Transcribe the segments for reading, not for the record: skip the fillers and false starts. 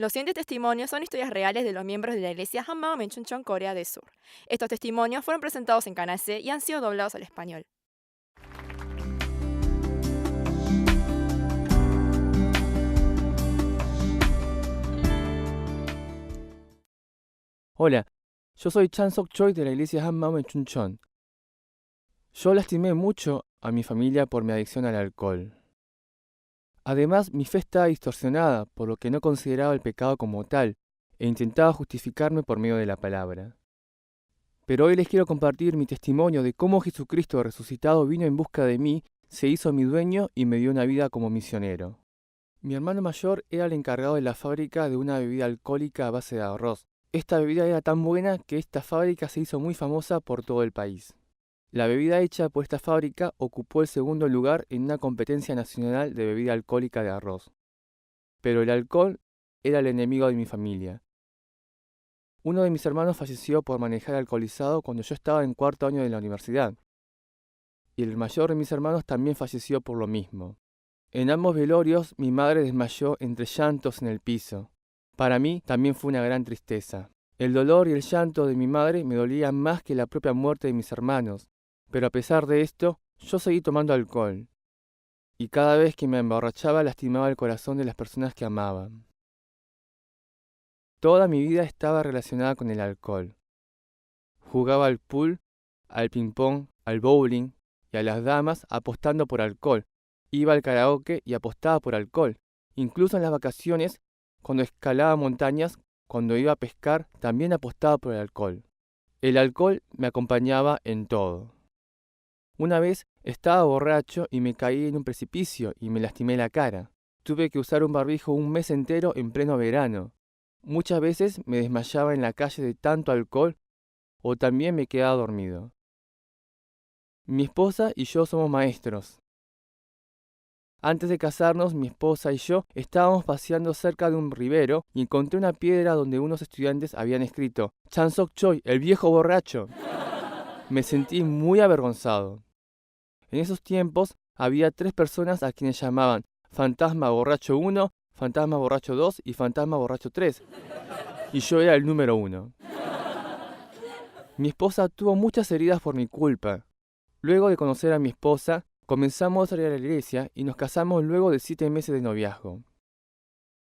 Los siguientes testimonios son historias reales de los miembros de la iglesia Hammam en Chuncheon, Corea del Sur. Estos testimonios fueron presentados en Canal C y han sido doblados al español. Hola, yo soy Chan Sok Choi de la iglesia Hammam en Chuncheon. Yo lastimé mucho a mi familia por mi adicción al alcohol. Además, mi fe estaba distorsionada, por lo que no consideraba el pecado como tal, e intentaba justificarme por medio de la palabra. Pero hoy les quiero compartir mi testimonio de cómo Jesucristo resucitado vino en busca de mí, se hizo mi dueño y me dio una vida como misionero. Mi hermano mayor era el encargado de la fábrica de una bebida alcohólica a base de arroz. Esta bebida era tan buena que esta fábrica se hizo muy famosa por todo el país. La bebida hecha por esta fábrica ocupó el segundo lugar en una competencia nacional de bebida alcohólica de arroz. Pero el alcohol era el enemigo de mi familia. Uno de mis hermanos falleció por manejar alcoholizado cuando yo estaba en cuarto año de la universidad. Y el mayor de mis hermanos también falleció por lo mismo. En ambos velorios mi madre desmayó entre llantos en el piso. Para mí también fue una gran tristeza. El dolor y el llanto de mi madre me dolían más que la propia muerte de mis hermanos, pero a pesar de esto, yo seguí tomando alcohol. Y cada vez que me emborrachaba lastimaba el corazón de las personas que amaba. Toda mi vida estaba relacionada con el alcohol. Jugaba al pool, al ping-pong, al bowling y a las damas apostando por alcohol. Iba al karaoke y apostaba por alcohol. Incluso en las vacaciones, cuando escalaba montañas, cuando iba a pescar, también apostaba por el alcohol. El alcohol me acompañaba en todo. Una vez estaba borracho y me caí en un precipicio y me lastimé la cara. Tuve que usar un barbijo un mes entero en pleno verano. Muchas veces me desmayaba en la calle de tanto alcohol o también me quedaba dormido. Mi esposa y yo somos maestros. Antes de casarnos, mi esposa y yo estábamos paseando cerca de un ribero y encontré una piedra donde unos estudiantes habían escrito Chan Sok Choi, el viejo borracho. Me sentí muy avergonzado. En esos tiempos había 3 personas a quienes llamaban Fantasma Borracho 1, Fantasma Borracho 2 y Fantasma Borracho 3. Y yo era el número 1. Mi esposa tuvo muchas heridas por mi culpa. Luego de conocer a mi esposa, comenzamos a ir a la iglesia y nos casamos luego de 7 meses de noviazgo.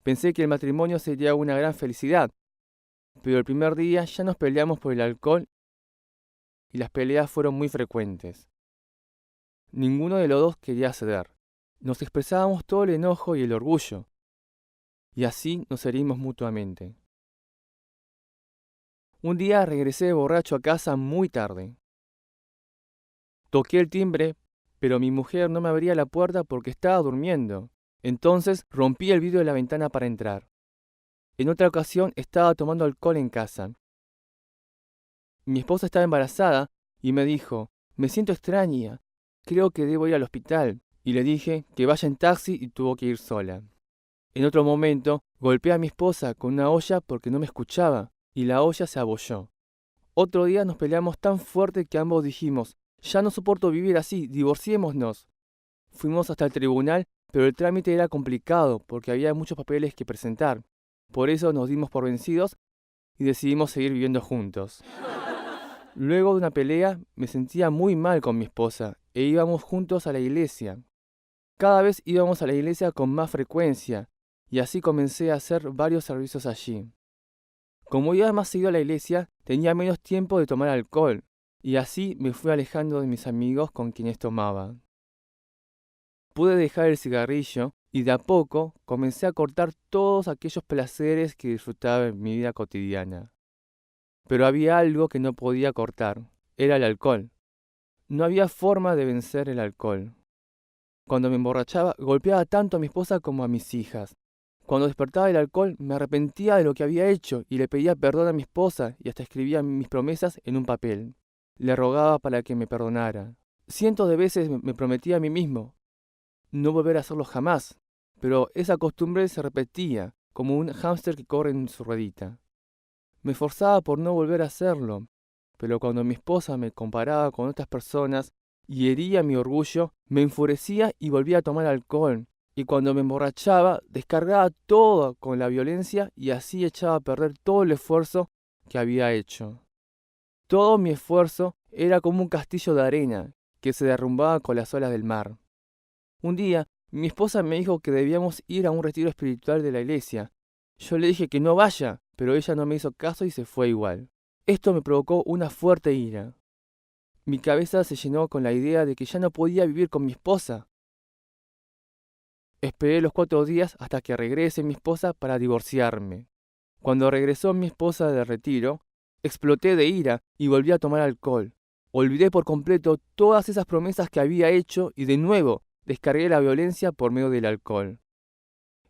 Pensé que el matrimonio sería una gran felicidad, pero el primer día ya nos peleamos por el alcohol y las peleas fueron muy frecuentes. Ninguno de los dos quería ceder. Nos expresábamos todo el enojo y el orgullo, y así nos herimos mutuamente. Un día regresé borracho a casa muy tarde. Toqué el timbre, pero mi mujer no me abría la puerta porque estaba durmiendo. Entonces rompí el vidrio de la ventana para entrar. En otra ocasión estaba tomando alcohol en casa. Mi esposa estaba embarazada y me dijo, me siento extraña, creo que debo ir al hospital. Y le dije que vaya en taxi y tuvo que ir sola. En otro momento golpeé a mi esposa con una olla porque no me escuchaba y la olla se abolló. Otro día nos peleamos tan fuerte que ambos dijimos, ya no soporto vivir así, divorciémonos. Fuimos hasta el tribunal, pero el trámite era complicado porque había muchos papeles que presentar. Por eso nos dimos por vencidos y decidimos seguir viviendo juntos. Luego de una pelea me sentía muy mal con mi esposa e íbamos juntos a la iglesia. Cada vez íbamos a la iglesia con más frecuencia y así comencé a hacer varios servicios allí. Como iba más seguido a la iglesia, tenía menos tiempo de tomar alcohol y así me fui alejando de mis amigos con quienes tomaba. Pude dejar el cigarrillo y de a poco comencé a cortar todos aquellos placeres que disfrutaba en mi vida cotidiana. Pero había algo que no podía cortar, era el alcohol. No había forma de vencer el alcohol. Cuando me emborrachaba, golpeaba tanto a mi esposa como a mis hijas. Cuando despertaba del alcohol, me arrepentía de lo que había hecho y le pedía perdón a mi esposa y hasta escribía mis promesas en un papel. Le rogaba para que me perdonara. Cientos de veces me prometía a mí mismo no volver a hacerlo jamás, pero esa costumbre se repetía, como un hámster que corre en su ruedita. Me esforzaba por no volver a hacerlo, pero cuando mi esposa me comparaba con otras personas y hería mi orgullo, me enfurecía y volvía a tomar alcohol. y cuando me emborrachaba, descargaba todo con la violencia y así echaba a perder todo el esfuerzo que había hecho. Todo mi esfuerzo era como un castillo de arena que se derrumbaba con las olas del mar. Un día, mi esposa me dijo que debíamos ir a un retiro espiritual de la iglesia. Yo le dije que no vaya, pero ella no me hizo caso y se fue igual. Esto me provocó una fuerte ira. Mi cabeza se llenó con la idea de que ya no podía vivir con mi esposa. Esperé los 4 días hasta que regrese mi esposa para divorciarme. Cuando regresó mi esposa del retiro, exploté de ira y volví a tomar alcohol. Olvidé por completo todas esas promesas que había hecho y de nuevo descargué la violencia por medio del alcohol.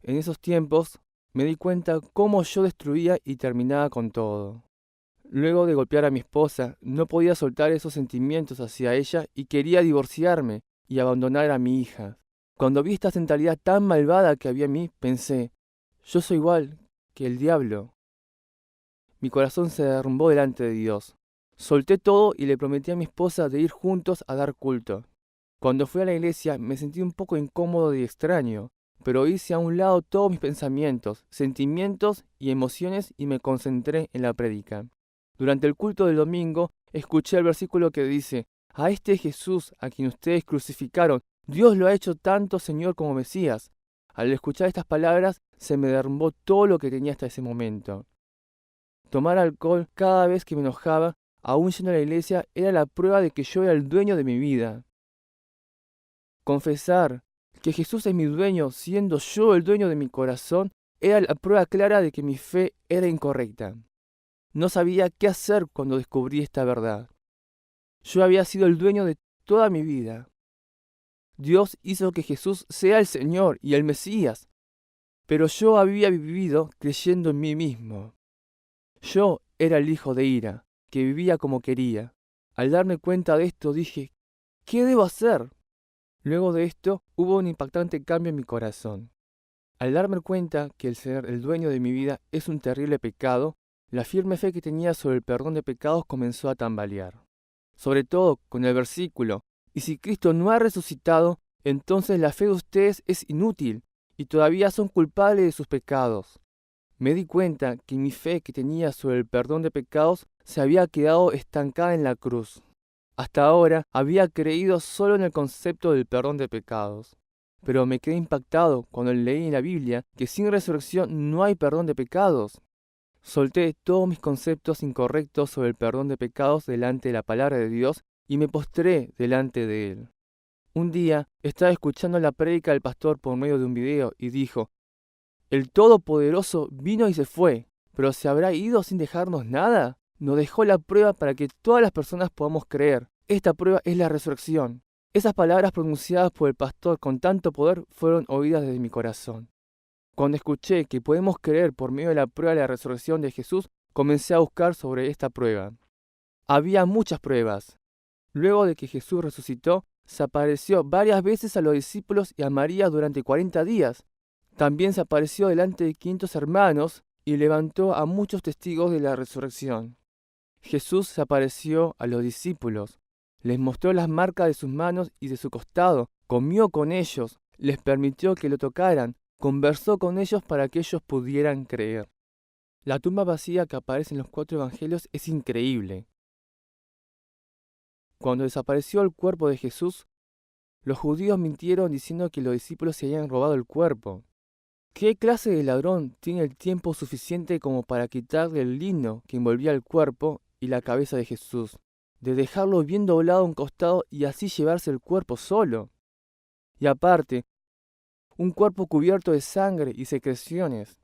En esos tiempos me di cuenta cómo yo destruía y terminaba con todo. Luego de golpear a mi esposa, no podía soltar esos sentimientos hacia ella y quería divorciarme y abandonar a mi hija. Cuando vi esta mentalidad tan malvada que había en mí, pensé, yo soy igual que el diablo. Mi corazón se derrumbó delante de Dios. Solté todo y le prometí a mi esposa de ir juntos a dar culto. Cuando fui a la iglesia me sentí un poco incómodo y extraño, pero hice a un lado todos mis pensamientos, sentimientos y emociones y me concentré en la prédica. Durante el culto del domingo escuché el versículo que dice, a este Jesús a quien ustedes crucificaron, Dios lo ha hecho tanto Señor como Mesías. Al escuchar estas palabras se me derrumbó todo lo que tenía hasta ese momento. Tomar alcohol cada vez que me enojaba, aún yendo a la iglesia, era la prueba de que yo era el dueño de mi vida. Confesar que Jesús es mi dueño, siendo yo el dueño de mi corazón, era la prueba clara de que mi fe era incorrecta. No sabía qué hacer cuando descubrí esta verdad. Yo había sido el dueño de toda mi vida. Dios hizo que Jesús sea el Señor y el Mesías, pero yo había vivido creyendo en mí mismo. Yo era el hijo de ira, que vivía como quería. Al darme cuenta de esto dije, ¿qué debo hacer? Luego de esto hubo un impactante cambio en mi corazón. Al darme cuenta que el ser el dueño de mi vida es un terrible pecado, la firme fe que tenía sobre el perdón de pecados comenzó a tambalear. Sobre todo con el versículo, y si Cristo no ha resucitado, entonces la fe de ustedes es inútil y todavía son culpables de sus pecados. Me di cuenta que mi fe que tenía sobre el perdón de pecados se había quedado estancada en la cruz. Hasta ahora había creído solo en el concepto del perdón de pecados, pero me quedé impactado cuando leí en la Biblia que sin resurrección no hay perdón de pecados. Solté todos mis conceptos incorrectos sobre el perdón de pecados delante de la palabra de Dios y me postré delante de Él. Un día estaba escuchando la prédica del pastor por medio de un video y dijo, el Todopoderoso vino y se fue, pero ¿se habrá ido sin dejarnos nada? Nos dejó la prueba para que todas las personas podamos creer. Esta prueba es la resurrección. Esas palabras pronunciadas por el pastor con tanto poder fueron oídas desde mi corazón. Cuando escuché que podemos creer por medio de la prueba de la resurrección de Jesús, comencé a buscar sobre esta prueba. Había muchas pruebas. Luego de que Jesús resucitó, se apareció varias veces a los discípulos y a María durante 40 días. También se apareció delante de 500 hermanos y levantó a muchos testigos de la resurrección. Jesús se apareció a los discípulos, les mostró las marcas de sus manos y de su costado, comió con ellos, les permitió que lo tocaran, conversó con ellos para que ellos pudieran creer. La tumba vacía que aparece en los 4 evangelios es increíble. Cuando desapareció el cuerpo de Jesús, los judíos mintieron diciendo que los discípulos se habían robado el cuerpo. ¿Qué clase de ladrón tiene el tiempo suficiente como para quitarle el lino que envolvía el cuerpo y la cabeza de Jesús, de dejarlo bien doblado a un costado y así llevarse el cuerpo solo? Y aparte, un cuerpo cubierto de sangre y secreciones.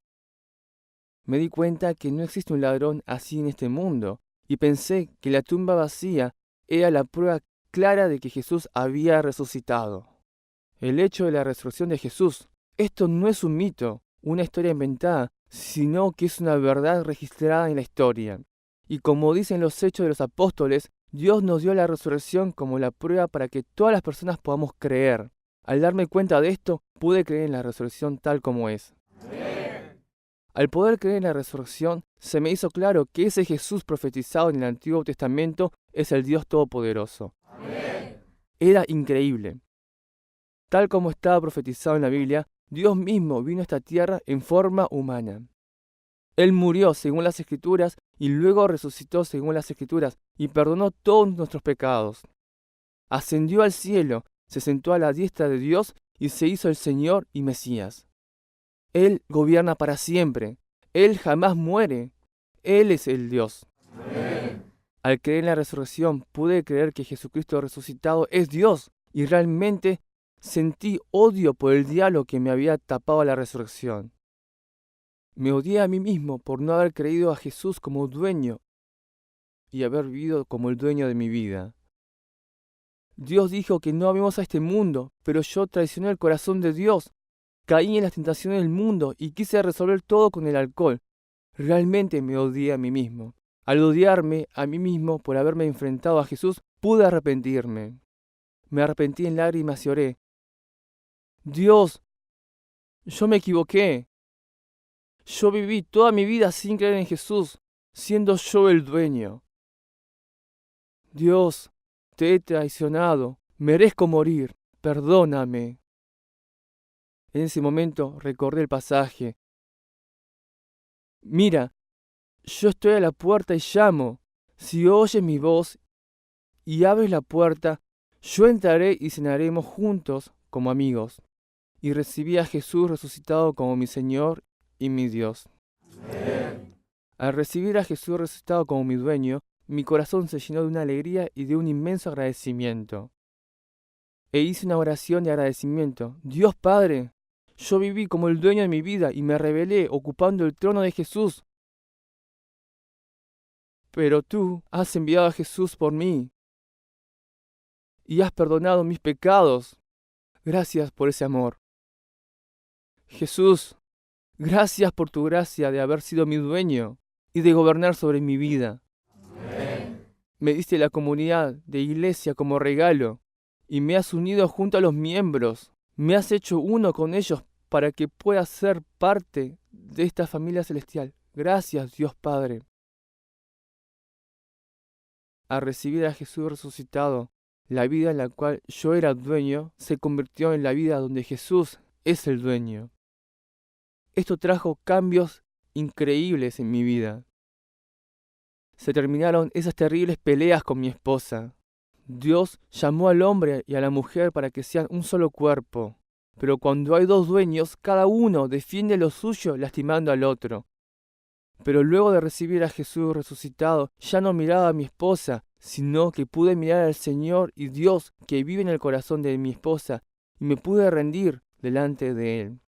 Me di cuenta que no existe un ladrón así en este mundo, y pensé que la tumba vacía era la prueba clara de que Jesús había resucitado. El hecho de la resurrección de Jesús, esto no es un mito, una historia inventada, sino que es una verdad registrada en la historia. Y como dicen los Hechos de los Apóstoles, Dios nos dio la resurrección como la prueba para que todas las personas podamos creer. Al darme cuenta de esto, pude creer en la resurrección tal como es. ¡Amén! Al poder creer en la resurrección, se me hizo claro que ese Jesús profetizado en el Antiguo Testamento es el Dios Todopoderoso. ¡Amén! Era increíble. Tal como estaba profetizado en la Biblia, Dios mismo vino a esta tierra en forma humana. Él murió según las Escrituras y luego resucitó según las Escrituras y perdonó todos nuestros pecados. Ascendió al cielo, se sentó a la diestra de Dios y se hizo el Señor y Mesías. Él gobierna para siempre. Él jamás muere. Él es el Dios. Amén. Al creer en la resurrección, pude creer que Jesucristo resucitado es Dios y realmente sentí odio por el diablo que me había tapado la resurrección. Me odié a mí mismo por no haber creído a Jesús como dueño y haber vivido como el dueño de mi vida. Dios dijo que no amemos a este mundo, pero yo traicioné el corazón de Dios. Caí en las tentaciones del mundo y quise resolver todo con el alcohol. Realmente me odié a mí mismo. Al odiarme a mí mismo por haberme enfrentado a Jesús, pude arrepentirme. Me arrepentí en lágrimas y oré. Dios, yo me equivoqué. Yo viví toda mi vida sin creer en Jesús, siendo yo el dueño. Dios, te he traicionado, merezco morir, perdóname. En ese momento recordé el pasaje. Mira, yo estoy a la puerta y llamo. Si oyes mi voz y abres la puerta, yo entraré y cenaremos juntos como amigos. Y recibí a Jesús resucitado como mi Señor y mi Dios. Amén. Al recibir a Jesús resucitado como mi dueño, mi corazón se llenó de una alegría y de un inmenso agradecimiento. E hice una oración de agradecimiento. Dios Padre, yo viví como el dueño de mi vida y me rebelé ocupando el trono de Jesús. Pero tú has enviado a Jesús por mí y has perdonado mis pecados. Gracias por ese amor. Jesús, gracias por tu gracia de haber sido mi dueño y de gobernar sobre mi vida. Amén. Me diste la comunidad de iglesia como regalo y me has unido junto a los miembros. Me has hecho uno con ellos para que pueda ser parte de esta familia celestial. Gracias, Dios Padre. Al recibir a Jesús resucitado, la vida en la cual yo era dueño se convirtió en la vida donde Jesús es el dueño. Esto trajo cambios increíbles en mi vida. Se terminaron esas terribles peleas con mi esposa. Dios llamó al hombre y a la mujer para que sean un solo cuerpo. Pero cuando hay dos dueños, cada uno defiende lo suyo lastimando al otro. Pero luego de recibir a Jesús resucitado, ya no miraba a mi esposa, sino que pude mirar al Señor y Dios que vive en el corazón de mi esposa, y me pude rendir delante de Él.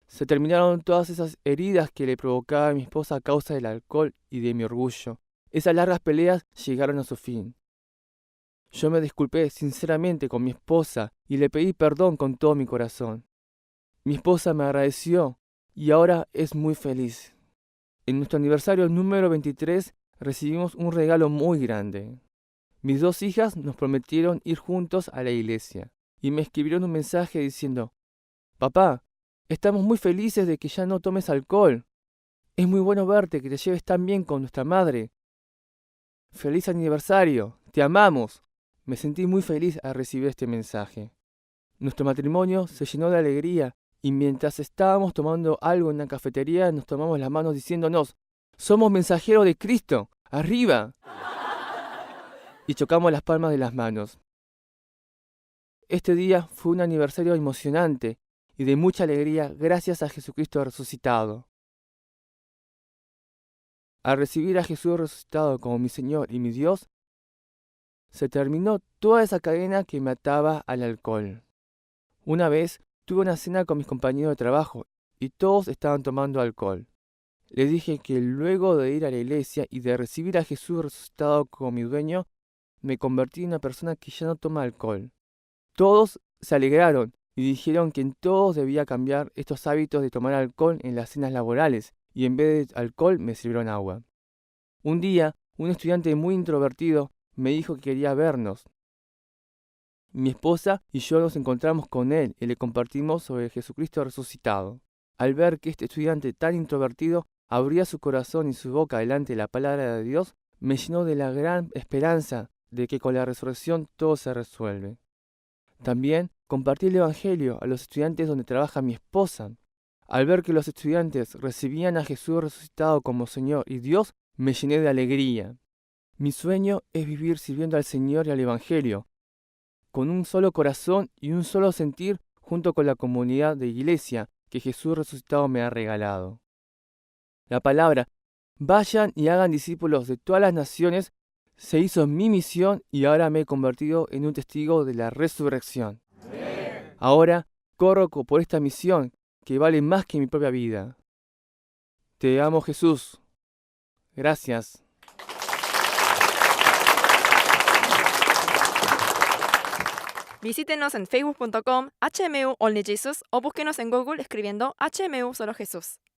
Se terminaron todas esas heridas que le provocaba a mi esposa a causa del alcohol y de mi orgullo. Esas largas peleas llegaron a su fin. Yo me disculpé sinceramente con mi esposa y le pedí perdón con todo mi corazón. Mi esposa me agradeció y ahora es muy feliz. En nuestro aniversario número 23 recibimos un regalo muy grande. Mis dos hijas nos prometieron ir juntos a la iglesia y me escribieron un mensaje diciendo: Papá, estamos muy felices de que ya no tomes alcohol. Es muy bueno verte que te lleves tan bien con nuestra madre. ¡Feliz aniversario! ¡Te amamos! Me sentí muy feliz al recibir este mensaje. Nuestro matrimonio se llenó de alegría y mientras estábamos tomando algo en la cafetería nos tomamos las manos diciéndonos: ¡Somos mensajeros de Cristo! ¡Arriba! Y chocamos las palmas de las manos. Este día fue un aniversario emocionante y de mucha alegría gracias a Jesucristo resucitado. Al recibir a Jesús resucitado como mi Señor y mi Dios, se terminó toda esa cadena que me ataba al alcohol. Una vez tuve una cena con mis compañeros de trabajo y todos estaban tomando alcohol. Les dije que luego de ir a la iglesia y de recibir a Jesús resucitado como mi dueño, me convertí en una persona que ya no toma alcohol. Todos se alegraron y dijeron que en todos debía cambiar estos hábitos de tomar alcohol en las cenas laborales y en vez de alcohol me sirvieron agua. Un día, un estudiante muy introvertido me dijo que quería vernos. Mi esposa y yo nos encontramos con él y le compartimos sobre Jesucristo resucitado. Al ver que este estudiante tan introvertido abría su corazón y su boca delante de la palabra de Dios, me llenó de la gran esperanza de que con la resurrección todo se resuelve. También compartí el Evangelio a los estudiantes donde trabaja mi esposa. Al ver que los estudiantes recibían a Jesús resucitado como Señor y Dios, me llené de alegría. Mi sueño es vivir sirviendo al Señor y al Evangelio, con un solo corazón y un solo sentir junto con la comunidad de iglesia que Jesús resucitado me ha regalado. La palabra, vayan y hagan discípulos de todas las naciones, se hizo mi misión y ahora me he convertido en un testigo de la resurrección. Ahora corro por esta misión que vale más que mi propia vida. Te amo, Jesús. Gracias. Visítenos en facebook.com HMU Only Jesus o búsquenos en Google escribiendo HMU Solo Jesús.